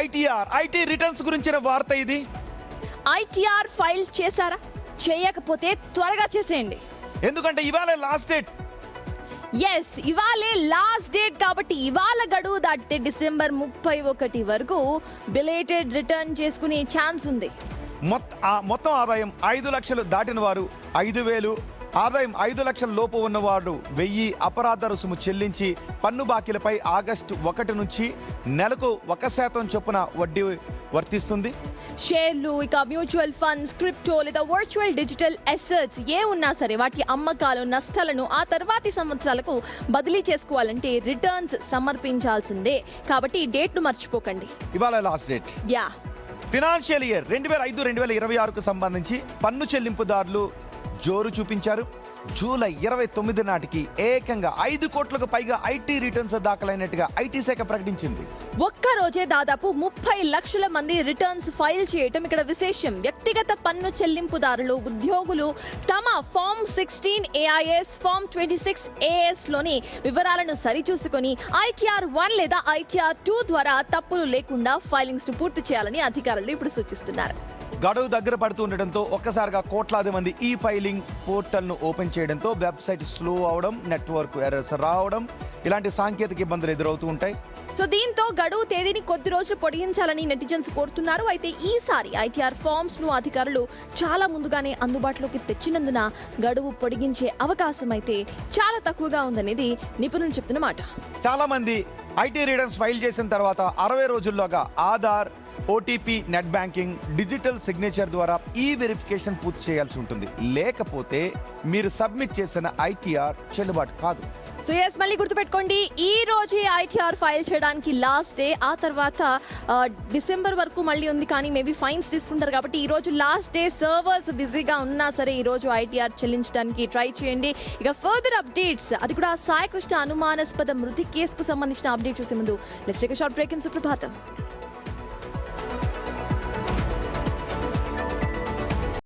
ITR IT returns గురించిన వార్త ఇది. ఐటీఆర్ ఫైల్ చేశారా? చేయకపోతే త్వరగా చేసేయండి, ఎందుకంటే ఇవాళ లాస్ట్ డేట్. ఎస్, ఇవాళే లాస్ట్ డేట్ కాబట్టి ఇవాళ గడువు దాటితే డిసెంబర్ 31 వరకు బిలేటెడ్ రిటర్న్ చేసుకునే ఛాన్స్ ఉంది. మొత్తం ఆదాయం 5 లక్షలు దాటిన వారు 5,000, ఆదాయం 5 లక్షల లోపు ఉన్నవారు 1000 అపరాధ రుసుము చెల్లించి పన్ను బాకీలపై ఆగస్టు 1 నుంచి నెలకు 1% చొప్పున వడ్డీ వర్తిస్తుంది. షేర్లు, ఇక మ్యూచువల్ ఫండ్స్, క్రిప్టో లేదా వర్చువల్ డిజిటల్ అసెట్స్ ఏ ఉన్నా సరే వాటి అమ్మకాలు నష్టాలను ఆ తర్వాతి సంవత్సరాలకు బదిలీ చేసుకోవాలంటే రిటర్న్స్ సమర్పించాల్సిందే. కాబట్టి ఈ డేట్ను మర్చిపోకండి. ఇవాళ last date. Yeah, financial year 2005-2026కు సంబంధించి పన్ను చెల్లింపుదారులు జోరు చూపించారు. జూలై 29 నాటికి ఏకంగా 5 కోట్లకు పైగా ఐటీ రిటర్న్స్ దాఖలైనట్టుగా ఐటీ శాఖ ప్రకటించింది. ఒక్క రోజే దాదాపు 30 లక్షల మంది రిటర్న్స్ ఫైల్ చేయటం ఇక్కడ విశేషం. వ్యక్తిగత పన్ను చెల్లింపుదారులు, ఉద్యోగులు తమ ఫామ్ 16 AIS, ఫామ్ 26 AS లోని వివరాలను సరిచూసుకొని ITR 1 లేదా ITR 2 ద్వారా తప్పులు లేకుండా ఫైలింగ్స్ ను పూర్తి చేయాలని అధికారులు ఇప్పుడు సూచిస్తున్నారు. గడువు దగ్గర పడుతూ ఉండటంతో ఒక్కసారిగా కోట్లాది మంది ఈ ఫైలింగ్ పోర్టల్ను ఓపెన్ చేయడంతో వెబ్సైట్ స్లో అవడం, నెట్వర్క్ ఎర్రర్స్ రావడం ఇలాంటి సాంకేతిక ఇబ్బందులు ఎదురవుతూ ఉంటాయి. సో దీంతో గడువు తేదీని కొద్ది రోజులు పొడిగించాలని నెటిజన్స్ కోరుతున్నారు. అయితే ఈసారి ITR ఫామ్స్ ను అధికారులు చాలా ముందుగానే అందుబాటులోకి తెచ్చినందున గడువు పొడిగించే అవకాశం అయితే చాలా తక్కువగా ఉందనేది నిపుణులు చెప్తున్న మాట. చాలా మంది ఐటీ రిటర్న్స్ ఫైల్ చేసిన తర్వాత 60 రోజుల్లోగా Aadhaar, OTP, net banking, digital signature ద్వారా ఈ వెరిఫికేషన్ పూర్తి చేయాల్సి ఉంటుంది. లేకపోతే మీరు సబ్మిట్ చేసిన ITR చెల్లుబాటు కాదు. సో ఎస్, మళ్ళీ గుర్తుపెట్టుకోండి, ఈ రోజే ITR ఫైల్ చేయడానికి లాస్ట్ డే. ఆ తర్వాత డిసెంబర్ వరకు మళ్ళీ ఉంది, కానీ మేబీ ఫైన్స్ తీసుకుంటారు కాబట్టి ఈ రోజు లాస్ట్ డే. సర్వర్స్ బిజీగా ఉన్నా సరే ఈ రోజు ITR చెల్లించడానికి ట్రై చేయండి. ఇక ఫర్దర్ అప్డేట్స్, అది కూడా సాయి కృష్ణ అనుమానాస్పద మృతి కేసుకు సంబంధించిన అప్డేట్ చూసే ముందు let's take a short break in Suprabhatam.